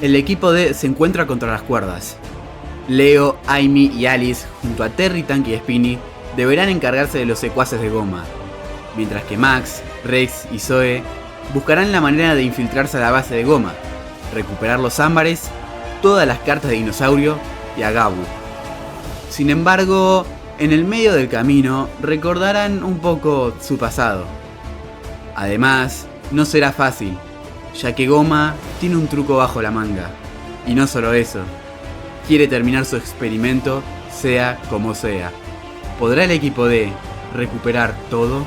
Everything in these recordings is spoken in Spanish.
El equipo D se encuentra contra las cuerdas. Leo, Amy y Alice, junto a Terry, Tank y Spinny, deberán encargarse de los secuaces de goma, mientras que Max, Rex y Zoe buscarán la manera de infiltrarse a la base de goma, recuperar los ámbares, todas las cartas de dinosaurio y a Gabu. Sin embargo, en el medio del camino recordarán un poco su pasado. Además, no será fácil, ya que Goma tiene un truco bajo la manga. Y no solo eso, quiere terminar su experimento sea como sea. ¿Podrá el equipo D recuperar todo?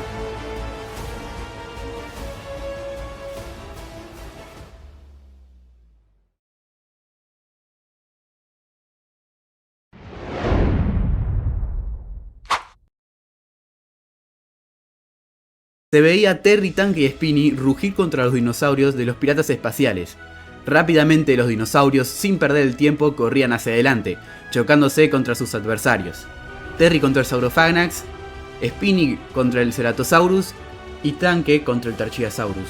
Se veía a Terry, Tank y Spinny rugir contra los dinosaurios de los piratas espaciales. Rápidamente los dinosaurios, sin perder el tiempo, corrían hacia adelante, chocándose contra sus adversarios. Terry contra el Saurophanax, Spinny contra el Ceratosaurus y Tanque contra el Tarchiasaurus.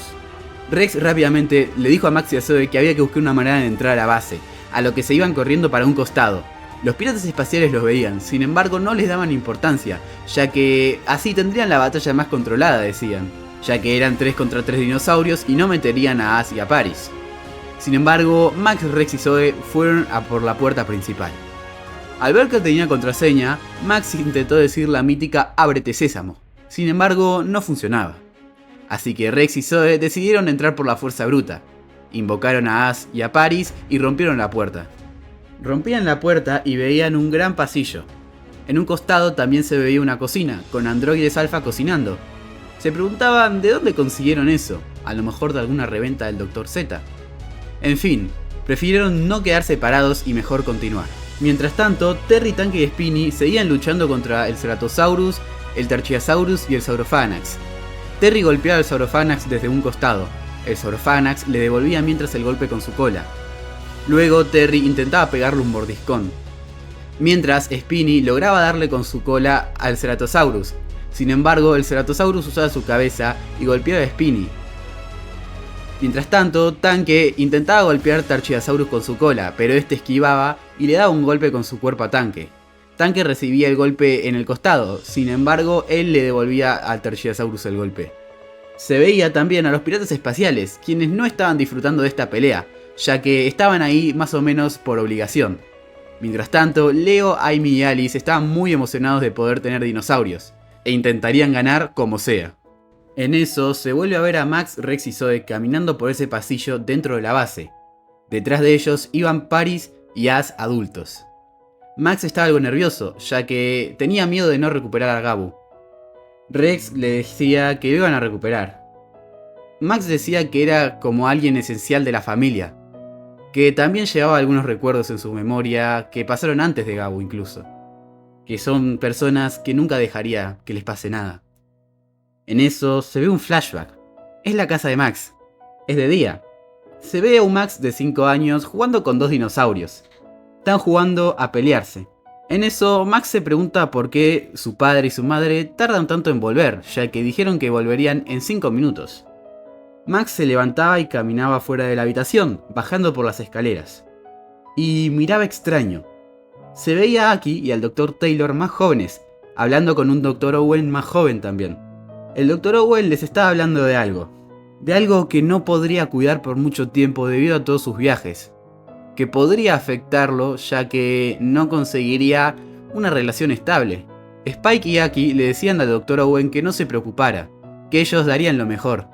Rex rápidamente le dijo a Max y a Zoe que había que buscar una manera de entrar a la base, a lo que se iban corriendo para un costado. Los piratas espaciales los veían, sin embargo no les daban importancia, ya que así tendrían la batalla más controlada, decían, ya que eran 3 contra 3 dinosaurios y no meterían a As y a Paris. Sin embargo, Max, Rex y Zoe fueron a por la puerta principal. Al ver que tenía contraseña, Max intentó decir la mítica "Ábrete Sésamo", sin embargo no funcionaba. Así que Rex y Zoe decidieron entrar por la fuerza bruta, invocaron a As y a Paris y rompieron la puerta. Rompían la puerta y veían un gran pasillo. En un costado también se veía una cocina, con androides alfa cocinando. Se preguntaban de dónde consiguieron eso, a lo mejor de alguna reventa del Dr. Z. En fin, prefirieron no quedarse parados y mejor continuar. Mientras tanto, Terry, Tank y Spinny seguían luchando contra el Ceratosaurus, el Tarchiasaurus y el Saurophanax. Terry golpeaba al Saurophanax desde un costado. El Saurophanax le devolvía mientras el golpe con su cola. Luego Terry intentaba pegarle un mordiscón, mientras Spinny lograba darle con su cola al Ceratosaurus. Sin embargo, el Ceratosaurus usaba su cabeza y golpeaba a Spinny. Mientras tanto, Tanque intentaba golpear a Tarchiasaurus con su cola, pero este esquivaba y le daba un golpe con su cuerpo a Tanque. Tanque recibía el golpe en el costado, sin embargo, él le devolvía al Tarchiasaurus el golpe. Se veía también a los piratas espaciales, quienes no estaban disfrutando de esta pelea, ya que estaban ahí más o menos por obligación. Mientras tanto, Leo, Amy y Alice estaban muy emocionados de poder tener dinosaurios, e intentarían ganar como sea. En eso, se vuelve a ver a Max, Rex y Zoe caminando por ese pasillo dentro de la base. Detrás de ellos iban Paris y As adultos. Max estaba algo nervioso, ya que tenía miedo de no recuperar a Gabu. Rex le decía que lo iban a recuperar. Max decía que era como alguien esencial de la familia, que también llevaba algunos recuerdos en su memoria que pasaron antes de Gabu incluso, que son personas que nunca dejaría que les pase nada. En eso se ve un flashback. Es la casa de Max. Es de día. Se ve a un Max de 5 años jugando con 2 dinosaurios. Están jugando a pelearse. En eso Max se pregunta por qué su padre y su madre tardan tanto en volver, ya que dijeron que volverían en 5 minutos. Max se levantaba y caminaba fuera de la habitación, bajando por las escaleras. Y miraba extraño. Se veía a Aki y al Dr. Taylor más jóvenes, hablando con un Dr. Owen más joven también. El Dr. Owen les estaba hablando de algo que no podría cuidar por mucho tiempo debido a todos sus viajes, que podría afectarlo ya que no conseguiría una relación estable. Spike y Aki le decían al Dr. Owen que no se preocupara, que ellos darían lo mejor.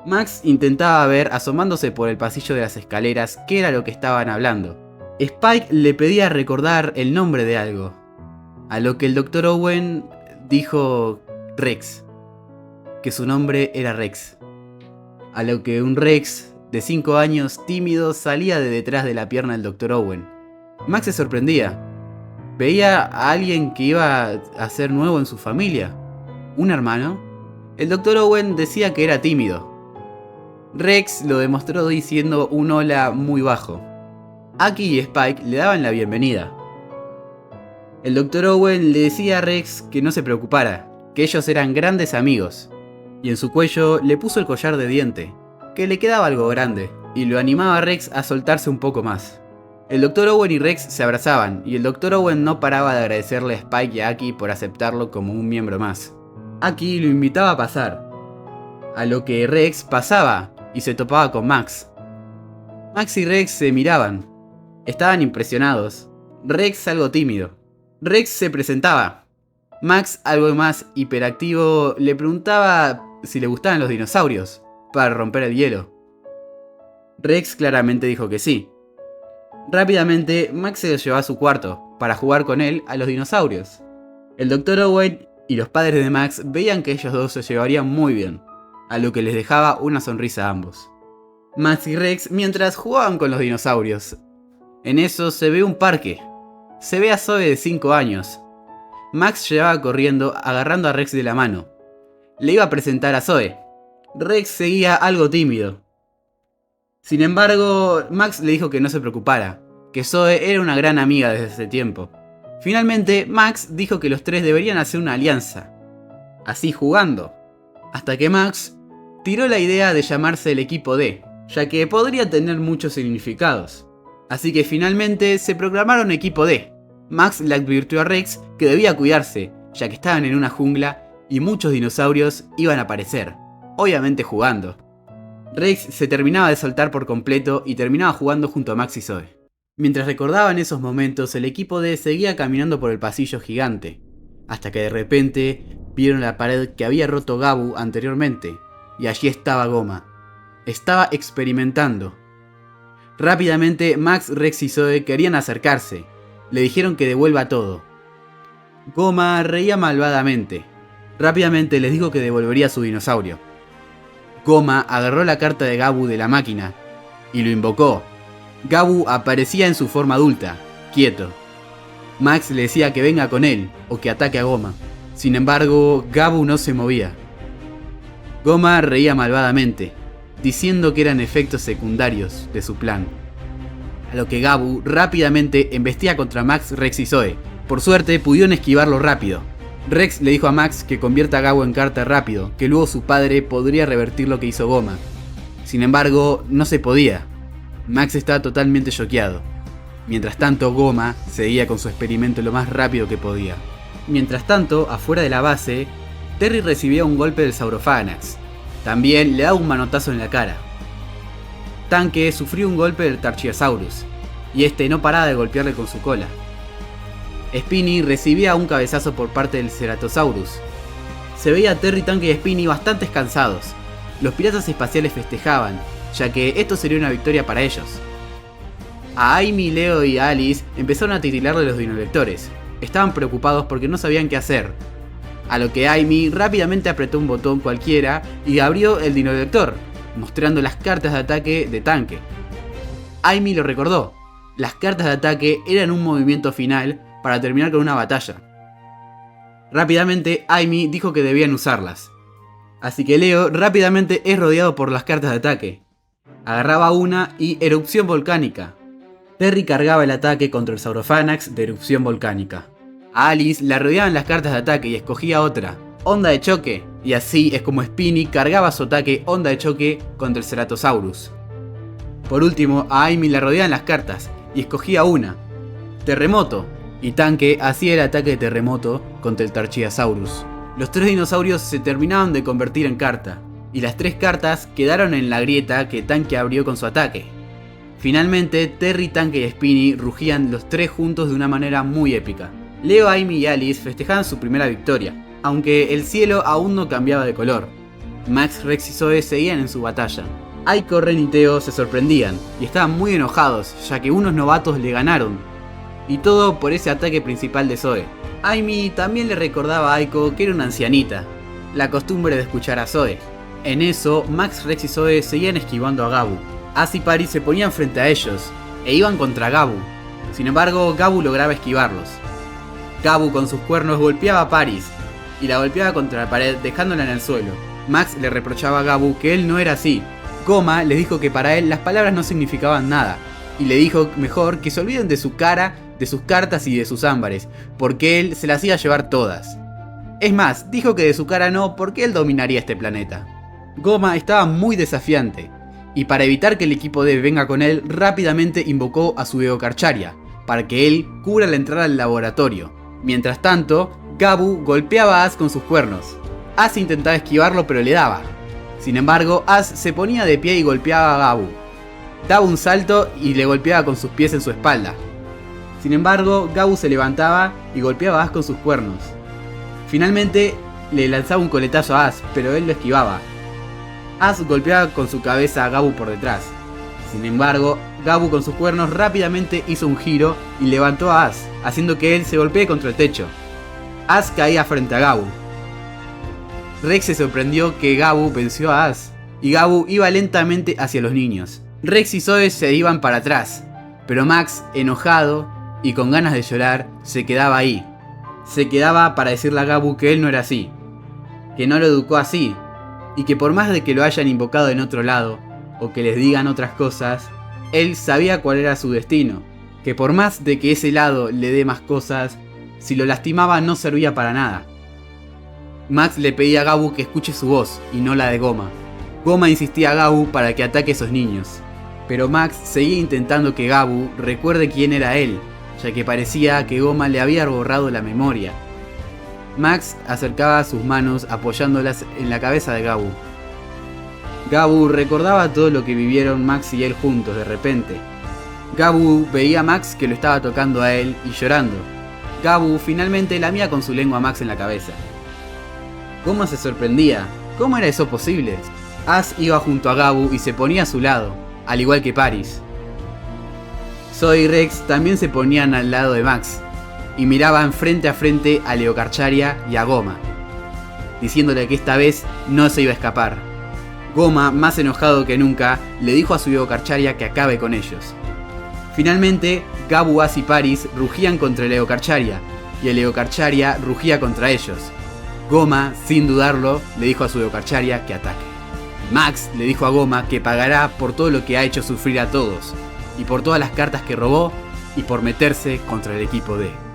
Max intentaba ver, asomándose por el pasillo de las escaleras, qué era lo que estaban hablando. Spike le pedía recordar el nombre de algo, a lo que el Dr. Owen dijo Rex, que su nombre era Rex, a lo que un Rex de 5 años tímido salía de detrás de la pierna del Dr. Owen. Max se sorprendía, veía a alguien que iba a ser nuevo en su familia, un hermano. El Dr. Owen decía que era tímido. Rex lo demostró diciendo un hola muy bajo. Aki y Spike le daban la bienvenida. El Dr. Owen le decía a Rex que no se preocupara, que ellos eran grandes amigos, y en su cuello le puso el collar de diente, que le quedaba algo grande. y lo animaba a Rex a soltarse un poco más. El Dr. Owen y Rex se abrazaban, y el Dr. Owen no paraba de agradecerle a Spike y a Aki por aceptarlo como un miembro más. Aki lo invitaba a pasar, a lo que Rex pasaba y se topaba con Max. Max y Rex se miraban. Estaban impresionados. Rex algo tímido. Rex se presentaba. Max, algo más hiperactivo, le preguntaba si le gustaban los dinosaurios, para romper el hielo. Rex claramente dijo que sí. Rápidamente, Max se lo llevó a su cuarto, para jugar con él a los dinosaurios. El Dr. Owen y los padres de Max veían que ellos dos se llevarían muy bien, a lo que les dejaba una sonrisa a ambos. Max y Rex mientras jugaban con los dinosaurios. En eso se ve un parque. Se ve a Zoe de 5 años. Max llevaba corriendo agarrando a Rex de la mano. Le iba a presentar a Zoe. Rex seguía algo tímido. Sin embargo, Max le dijo que no se preocupara, que Zoe era una gran amiga desde hace tiempo. Finalmente, Max dijo que los tres deberían hacer una alianza. Así jugando. Hasta que Max tiró la idea de llamarse el equipo D, ya que podría tener muchos significados. Así que finalmente se proclamaron equipo D. Max le advirtió a Rex que debía cuidarse, ya que estaban en una jungla y muchos dinosaurios iban a aparecer, obviamente jugando. Rex se terminaba de soltar por completo y terminaba jugando junto a Max y Zoe. Mientras recordaban esos momentos, el equipo D seguía caminando por el pasillo gigante, hasta que de repente vieron la pared que había roto Gabu anteriormente, y allí estaba Goma. Estaba experimentando. Rápidamente Max, Rex y Zoe querían acercarse. Le dijeron que devuelva todo. Goma reía malvadamente. Rápidamente les dijo que devolvería su dinosaurio. Goma agarró la carta de Gabu de la máquina y lo invocó. Gabu aparecía en su forma adulta, quieto. Max le decía que venga con él o que ataque a Goma. Sin embargo, Gabu no se movía. Goma reía malvadamente, diciendo que eran efectos secundarios de su plan. A lo que Gabu rápidamente embestía contra Max, Rex y Zoe. Por suerte pudieron esquivarlo rápido. Rex le dijo a Max que convierta a Gabu en carta rápido, que luego su padre podría revertir lo que hizo Goma. Sin embargo, no se podía. Max estaba totalmente choqueado. Mientras tanto, Goma seguía con su experimento lo más rápido que podía. Mientras tanto, afuera de la base, Terry recibía un golpe del Saurophanax. También le daba un manotazo en la cara. Tanque sufrió un golpe del Tarchiasaurus, y este no paraba de golpearle con su cola. Spiny recibía un cabezazo por parte del Ceratosaurus. Se veía a Terry, Tanque y Spiny bastante cansados. Los piratas espaciales festejaban, ya que esto sería una victoria para ellos. A Amy, Leo y Alice empezaron a titilarle los dinolectores. Estaban preocupados porque no sabían qué hacer. A lo que Amy rápidamente apretó un botón cualquiera y abrió el dinolector, mostrando las cartas de ataque de Tanque. Amy lo recordó. Las cartas de ataque eran un movimiento final para terminar con una batalla. Rápidamente Amy dijo que debían usarlas. Así que Leo rápidamente es rodeado por las cartas de ataque. Agarraba una y erupción volcánica. Terry cargaba el ataque contra el Saurophanax de erupción volcánica. A Alice la rodeaban las cartas de ataque y escogía otra, onda de choque, y así es como Spiny cargaba su ataque onda de choque contra el Ceratosaurus. Por último, a Amy la rodeaban las cartas y escogía una, terremoto, y Tanque hacía el ataque de terremoto contra el Tarchiasaurus. Los tres dinosaurios se terminaban de convertir en carta, y las tres cartas quedaron en la grieta que Tanque abrió con su ataque. Finalmente, Terry, Tanque y Spiny rugían los tres juntos de una manera muy épica. Leo, Amy y Alice festejaban su primera victoria, aunque el cielo aún no cambiaba de color. Max, Rex y Zoe seguían en su batalla. Aiko, Ren y Theo se sorprendían y estaban muy enojados, ya que unos novatos le ganaron. Y todo por ese ataque principal de Zoe. Amy también le recordaba a Aiko que era una ancianita, la costumbre de escuchar a Zoe. En eso, Max, Rex y Zoe seguían esquivando a Gabu. Az y Paris se ponían frente a ellos, e iban contra Gabu. Sin embargo, Gabu lograba esquivarlos. Gabu con sus cuernos golpeaba a Paris, y la golpeaba contra la pared dejándola en el suelo. Max le reprochaba a Gabu que él no era así. Goma les dijo que para él las palabras no significaban nada, y le dijo mejor que se olviden de su cara, de sus cartas y de sus ámbares, porque él se las iba a llevar todas. Es más, dijo que de su cara no, porque él dominaría este planeta. Goma estaba muy desafiante, y para evitar que el equipo D venga con él, rápidamente invocó a su Eocarcharia, para que él cubra la entrada al laboratorio. Mientras tanto, Gabu golpeaba a Ash con sus cuernos. Ash intentaba esquivarlo pero le daba. Sin embargo, Ash se ponía de pie y golpeaba a Gabu. Daba un salto y le golpeaba con sus pies en su espalda. Sin embargo, Gabu se levantaba y golpeaba a Ash con sus cuernos. Finalmente, le lanzaba un coletazo a Ash, pero él lo esquivaba. Ash golpeaba con su cabeza a Gabu por detrás. Sin embargo, Gabu con sus cuernos rápidamente hizo un giro y levantó a Ash, haciendo que él se golpee contra el techo. Ash caía frente a Gabu. Rex se sorprendió que Gabu venció a Ash, y Gabu iba lentamente hacia los niños. Rex y Zoe se iban para atrás, pero Max, enojado y con ganas de llorar, se quedaba ahí. Se quedaba para decirle a Gabu que él no era así, que no lo educó así, y que por más de que lo hayan invocado en otro lado, o que les digan otras cosas, él sabía cuál era su destino, que por más de que ese lado le dé más cosas, si lo lastimaba no servía para nada. Max le pedía a Gabu que escuche su voz y no la de Goma. Goma insistía a Gabu para que ataque a esos niños, pero Max seguía intentando que Gabu recuerde quién era él, ya que parecía que Goma le había borrado la memoria. Max acercaba sus manos apoyándolas en la cabeza de Gabu. Gabu recordaba todo lo que vivieron Max y él juntos de repente. Gabu veía a Max que lo estaba tocando a él y llorando. Gabu finalmente lamía con su lengua a Max en la cabeza. Goma se sorprendía. ¿Cómo era eso posible? Ash iba junto a Gabu y se ponía a su lado, al igual que Paris. Zoe y Rex también se ponían al lado de Max y miraban frente a frente a Eocarcharia y a Goma, diciéndole que esta vez no se iba a escapar. Goma, más enojado que nunca, le dijo a su Eocarcharia que acabe con ellos. Finalmente, Gabu, Ash y Paris rugían contra el Eocarcharia y el Eocarcharia rugía contra ellos. Goma, sin dudarlo, le dijo a su Eocarcharia que ataque. Max le dijo a Goma que pagará por todo lo que ha hecho sufrir a todos, y por todas las cartas que robó, y por meterse contra el equipo D.